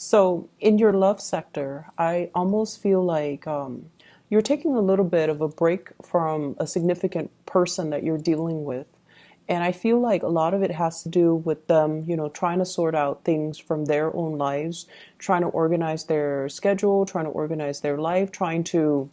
So, in your love sector, I almost feel like you're taking a little bit of a break from a significant person that you're dealing with. And I feel like a lot of it has to do with them, trying to sort out things from their own lives, trying to organize their schedule, trying to organize their life, trying to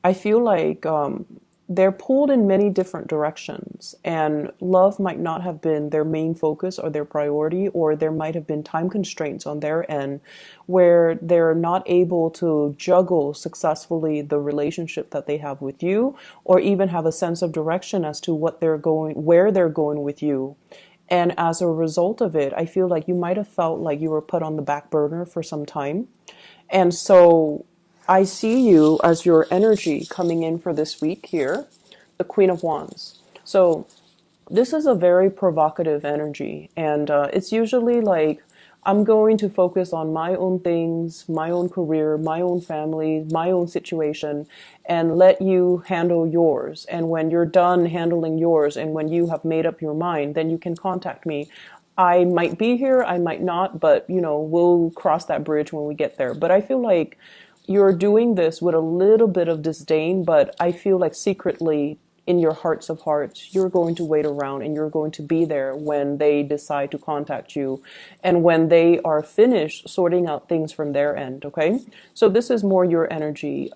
I feel like they're pulled in many different directions, and love might not have been their main focus or their priority, or there might have been time constraints on their end where they're not able to juggle successfully the relationship that they have with you, or even have a sense of direction as to where they're going with you. And as a result of it, I feel like you might have felt like you were put on the back burner for some time. And so I see you as your energy coming in for this week here, the Queen of Wands. So this is a very provocative energy, and it's usually like I'm going to focus on my own things, my own career, my own family, my own situation, and let you handle yours. And when you're done handling yours and when you have made up your mind, then you can contact me. I might be here, I might not, but we'll cross that bridge when we get there. But I feel like you're doing this with a little bit of disdain, but I feel like secretly in your hearts of hearts, you're going to wait around and you're going to be there when they decide to contact you and when they are finished sorting out things from their end. Okay. So this is more your energy.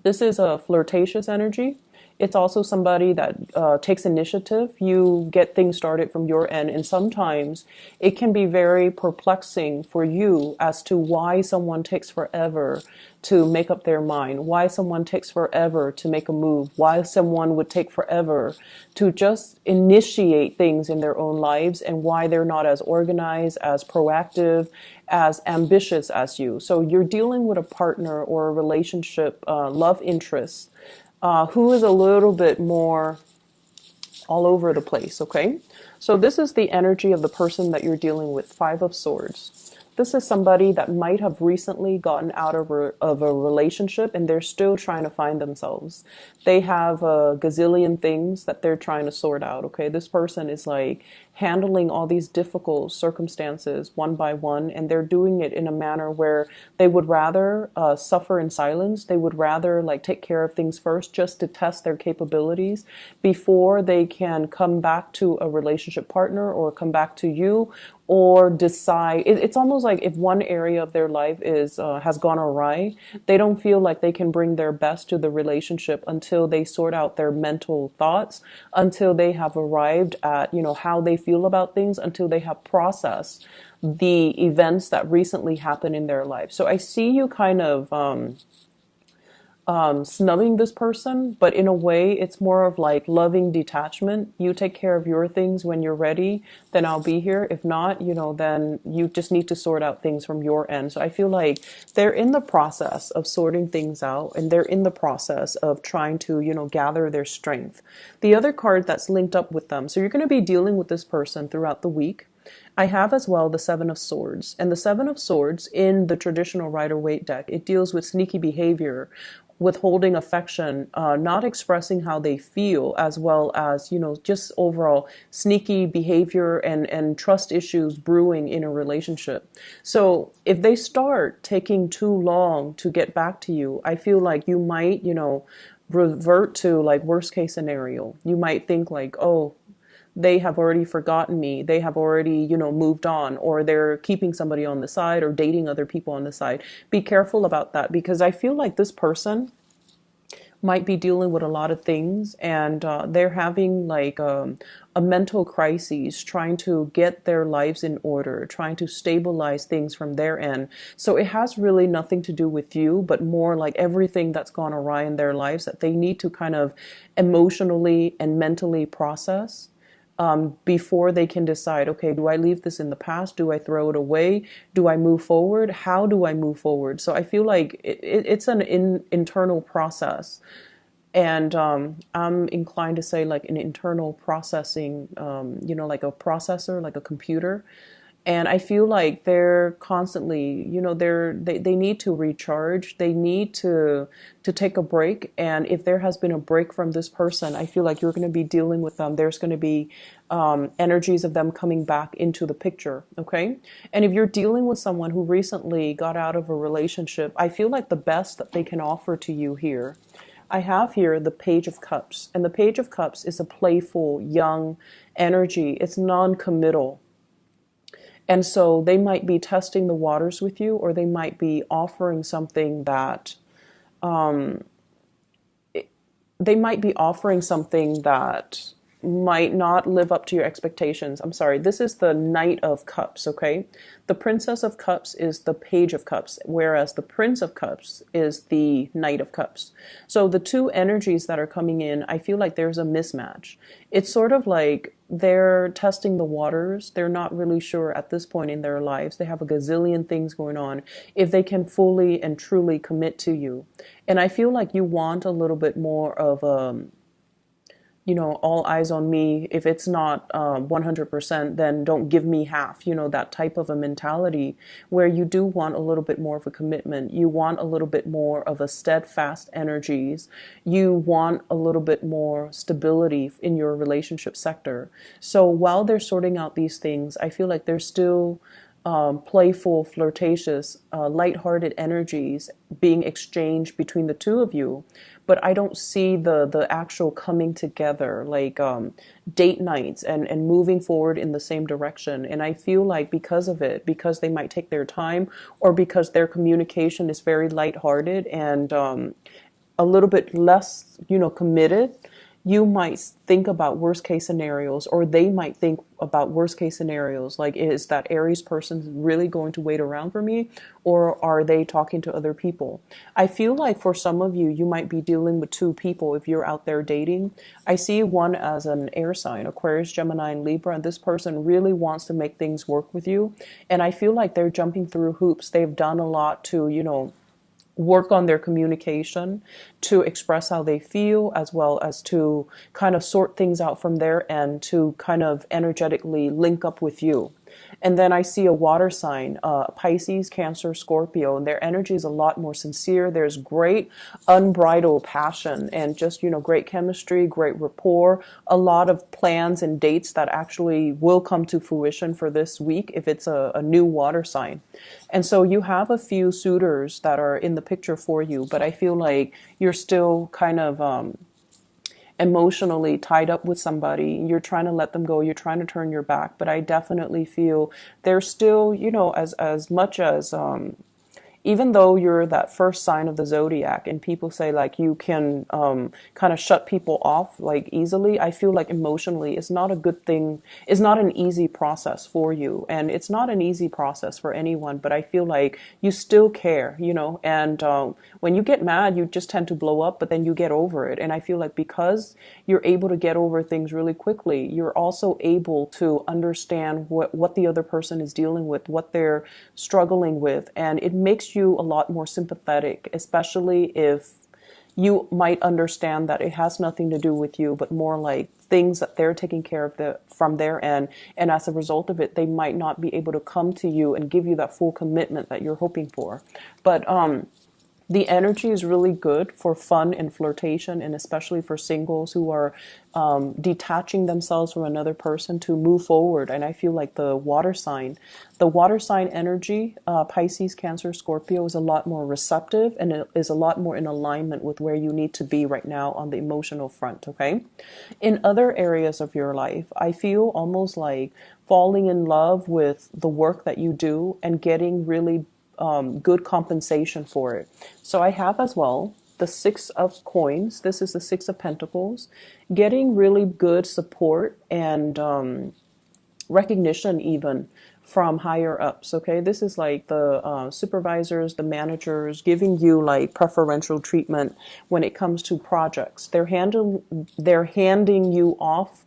This is a flirtatious energy. It's also somebody that takes initiative. You get things started from your end, and sometimes it can be very perplexing for you as to why someone takes forever to make up their mind, why someone takes forever to make a move, why someone would take forever to just initiate things in their own lives, and why they're not as organized, as proactive, as ambitious as you. So you're dealing with a partner or a relationship, love interest, who is a little bit more all over the place, okay? So this is the energy of the person that you're dealing with, Five of Swords. This is somebody that might have recently gotten out of a relationship and they're still trying to find themselves. They have a gazillion things that they're trying to sort out, okay? This person is like handling all these difficult circumstances one by one, and they're doing it in a manner where they would rather suffer in silence. They would rather like take care of things first just to test their capabilities before they can come back to a relationship partner or come back to you or decide. It's almost like if one area of their life is has gone awry, they don't feel like they can bring their best to the relationship until they sort out their mental thoughts, until they have arrived at how they feel about things, until they have processed the events that recently happened in their life. So I see you kind of snubbing this person, but in a way, it's more of like loving detachment. You take care of your things when you're ready, then I'll be here. If not, then you just need to sort out things from your end. So I feel like they're in the process of sorting things out, and they're in the process of trying to, gather their strength. The other card that's linked up with them. So you're going to be dealing with this person throughout the week. I have as well the Seven of Swords. And the Seven of Swords in the traditional Rider-Waite deck, it deals with sneaky behavior, withholding affection, not expressing how they feel, as well as, just overall sneaky behavior and trust issues brewing in a relationship. So if they start taking too long to get back to you, I feel like you might, revert to like worst case scenario. You might think like, oh, they have already forgotten me. They have already, moved on, or they're keeping somebody on the side or dating other people on the side. Be careful about that, because I feel like this person might be dealing with a lot of things, and they're having like a mental crisis, trying to get their lives in order, trying to stabilize things from their end. So it has really nothing to do with you, but more like everything that's gone awry in their lives that they need to kind of emotionally and mentally process before they can decide, okay, do I leave this in the past? Do I throw it away? Do I move forward? How do I move forward? So I feel like it's an internal process. And I'm inclined to say like an internal processing, like a processor, like a computer. And I feel like they're constantly, they need to recharge. They need to take a break. And if there has been a break from this person, I feel like you're going to be dealing with them. There's going to be energies of them coming back into the picture. Okay. And if you're dealing with someone who recently got out of a relationship, I feel like the best that they can offer to you here, I have here the Page of Cups. And the Page of Cups is a playful, young energy. It's non-committal. And so they might be testing the waters with you, or they might be offering something that they might be offering something that might not live up to your expectations. I'm sorry, this is the Knight of Cups, okay? The Princess of Cups is the Page of Cups, whereas the Prince of Cups is the Knight of Cups. So the two energies that are coming in, I feel like there's a mismatch. It's sort of like they're testing the waters. They're not really sure at this point in their lives. They have a gazillion things going on if they can fully and truly commit to you. And I feel like you want a little bit more of a, all eyes on me. If it's not 100%, then don't give me half, that type of a mentality where you do want a little bit more of a commitment. You want a little bit more of a steadfast energies. You want a little bit more stability in your relationship sector. So while they're sorting out these things, I feel like there's still playful, flirtatious, lighthearted energies being exchanged between the two of you. But I don't see the actual coming together, like date nights and moving forward in the same direction. And I feel like because of it, because they might take their time, or because their communication is very lighthearted and a little bit less, committed, you might think about worst case scenarios, or they might think about worst case scenarios. Like, is that Aries person really going to wait around for me, or are they talking to other people? I feel like for some of you, you might be dealing with two people if you're out there dating. I see one as an air sign, Aquarius, Gemini, and Libra, and this person really wants to make things work with you. And I feel like they're jumping through hoops. They've done a lot to, work on their communication, to express how they feel, as well as to kind of sort things out from their end, to kind of energetically link up with you. And then I see a water sign, Pisces, Cancer, Scorpio, and their energy is a lot more sincere. There's great unbridled passion and just, great chemistry, great rapport, a lot of plans and dates that actually will come to fruition for this week if it's a new water sign. And so you have a few suitors that are in the picture for you, but I feel like you're still kind of emotionally tied up with somebody. You're trying to let them go. You're trying to turn your back. But I definitely feel there's still, as much as even though you're that first sign of the zodiac and people say like you can kind of shut people off like easily, I feel like emotionally it's not a good thing. It's not an easy process for you, and it's not an easy process for anyone, but I feel like you still care, and when you get mad, you just tend to blow up, but then you get over it. And I feel like because you're able to get over things really quickly, you're also able to understand what the other person is dealing with, what they're struggling with, and it makes you a lot more sympathetic, especially if you might understand that it has nothing to do with you, but more like things that they're taking care of from their end. And as a result of it, they might not be able to come to you and give you that full commitment that you're hoping for. But the energy is really good for fun and flirtation, and especially for singles who are detaching themselves from another person to move forward. And I feel like the water sign energy, Pisces, Cancer, Scorpio, is a lot more receptive, and it is a lot more in alignment with where you need to be right now on the emotional front, okay? In other areas of your life, I feel almost like falling in love with the work that you do and getting really good compensation for it. So I have as well the Six of Coins. This is the Six of Pentacles. Getting really good support and recognition even from higher ups. Okay, this is like the supervisors, the managers giving you like preferential treatment when it comes to projects. They're handing you off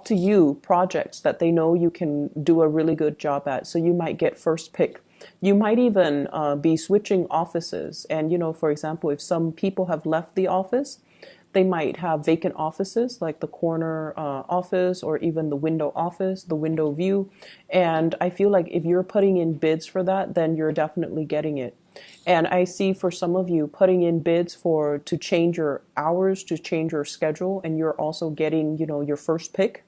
to you projects that they know you can do a really good job at. So you might get first pick. You might even be switching offices. And, for example, if some people have left the office, they might have vacant offices like the corner office, or even the window office, the window view. And I feel like if you're putting in bids for that, then you're definitely getting it. And I see for some of you putting in bids to change your hours, to change your schedule, and you're also getting, your first pick.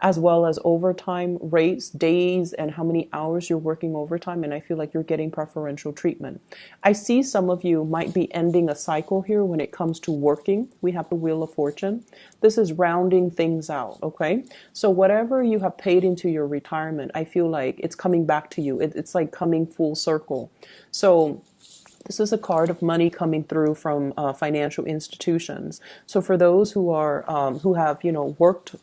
as well as overtime rates, days, and how many hours you're working overtime. And I feel like you're getting preferential treatment. I see some of you might be ending a cycle here when it comes to working. We have the Wheel of Fortune. This is rounding things out, okay? So whatever you have paid into your retirement, I feel like it's coming back to you. It's like coming full circle. So this is a card of money coming through from financial institutions. So for those who are who have worked,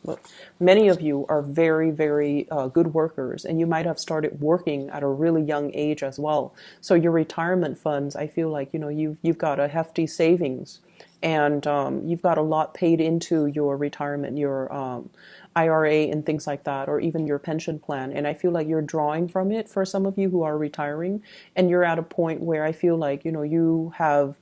many of you are very very good workers, and you might have started working at a really young age as well. So your retirement funds, I feel like you've got a hefty savings, and you've got a lot paid into your retirement, your IRA and things like that, or even your pension plan. And I feel like you're drawing from it for some of you who are retiring, and you're at a point where I feel like you have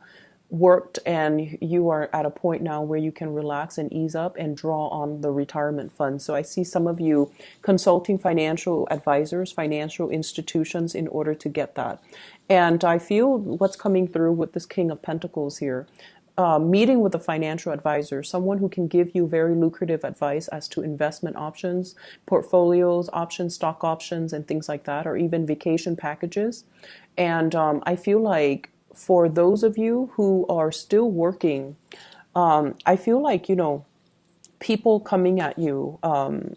worked and you are at a point now where you can relax and ease up and draw on the retirement fund. So I see some of you consulting financial advisors, financial institutions in order to get that. And I feel what's coming through with this King of Pentacles here, meeting with a financial advisor, someone who can give you very lucrative advice as to investment options, portfolios, options, stock options, and things like that, or even vacation packages. And I feel like for those of you who are still working, I feel like, people coming at you on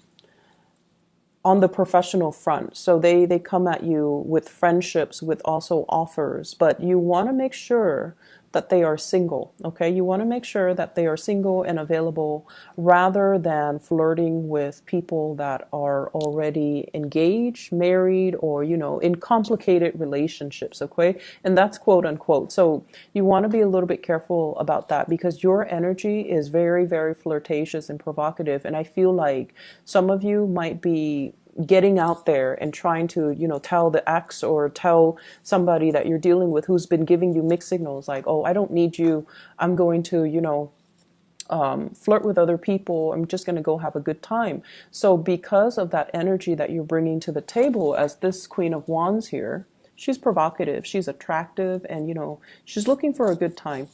the professional front. So they come at you with friendships, with also offers, but you want to make sure that they are single, okay? You want to make sure that they are single and available rather than flirting with people that are already engaged, married, or, in complicated relationships, okay? And that's quote unquote. So you want to be a little bit careful about that because your energy is very, very flirtatious and provocative. And I feel like some of you might be getting out there and trying to, tell the ex or tell somebody that you're dealing with who's been giving you mixed signals like, oh, I don't need you. I'm going to, flirt with other people. I'm just going to go have a good time. So because of that energy that you're bringing to the table as this Queen of Wands here, she's provocative, she's attractive, and, she's looking for a good time.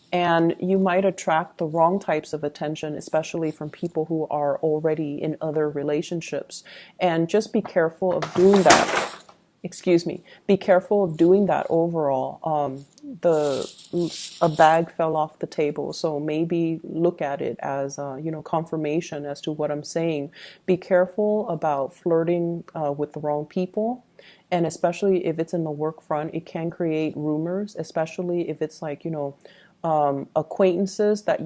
And you might attract the wrong types of attention, especially from people who are already in other relationships. And just be careful of doing that. Excuse me. Be careful of doing that overall. A bag fell off the table, so maybe look at it as confirmation as to what I'm saying. Be careful about flirting with the wrong people. And especially if it's in the work front, it can create rumors, especially if it's like, acquaintances that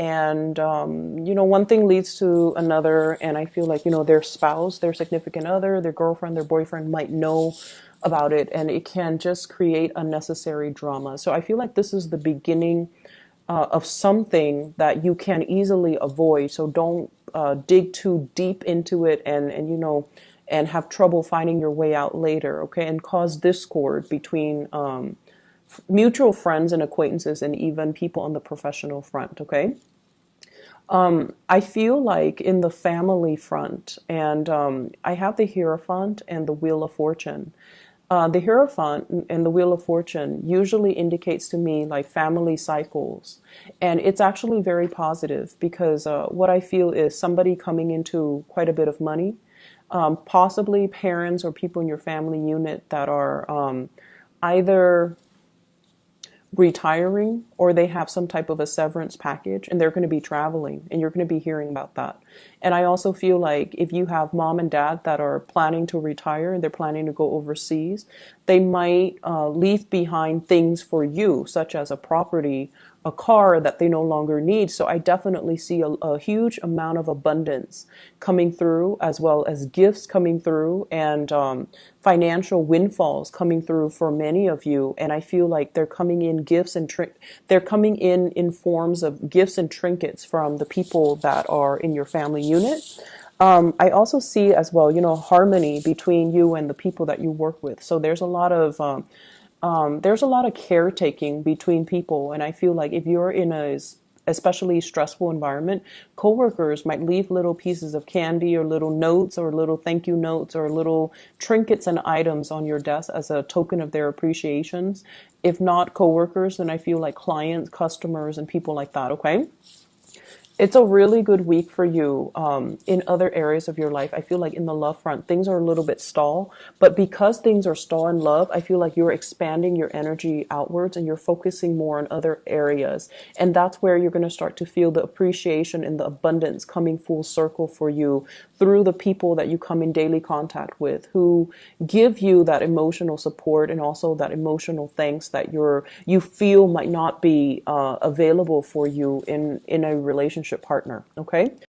and one thing leads to another, and I feel like their spouse, their significant other, their girlfriend, their boyfriend might know about it, and it can just create unnecessary drama. So I feel like this is the beginning of something that you can easily avoid. So don't dig too deep into it and have trouble finding your way out later, okay, and cause discord between mutual friends and acquaintances and even people on the professional front, okay? I feel like in the family front, and I have the Hierophant and the Wheel of Fortune. The Hierophant and the Wheel of Fortune usually indicates to me like family cycles. And it's actually very positive because what I feel is somebody coming into quite a bit of money, possibly parents or people in your family unit that are either retiring or they have some type of a severance package and they're going to be traveling and you're going to be hearing about that. And I also feel like if you have mom and dad that are planning to retire and they're planning to go overseas, they might leave behind things for you, such as a property, a car that they no longer need. So I definitely see a huge amount of abundance coming through, as well as gifts coming through and financial windfalls coming through for many of you. And I feel like they're coming in gifts and they're coming in forms of gifts and trinkets from the people that are in your family unit. I also see as well, harmony between you and the people that you work with. So there's a lot of caretaking between people. And I feel like if you're in a especially stressful environment, coworkers might leave little pieces of candy or little notes or little thank you notes or little trinkets and items on your desk as a token of their appreciations. If not coworkers, then I feel like clients, customers, and people like that, okay? It's a really good week for you in other areas of your life. I feel like in the love front, things are a little bit stall, but because things are stall in love, I feel like you're expanding your energy outwards and you're focusing more on other areas. And that's where you're going to start to feel the appreciation and the abundance coming full circle for you through the people that you come in daily contact with who give you that emotional support and also that emotional thanks that you feel might not be available for you in a relationship partner. Okay.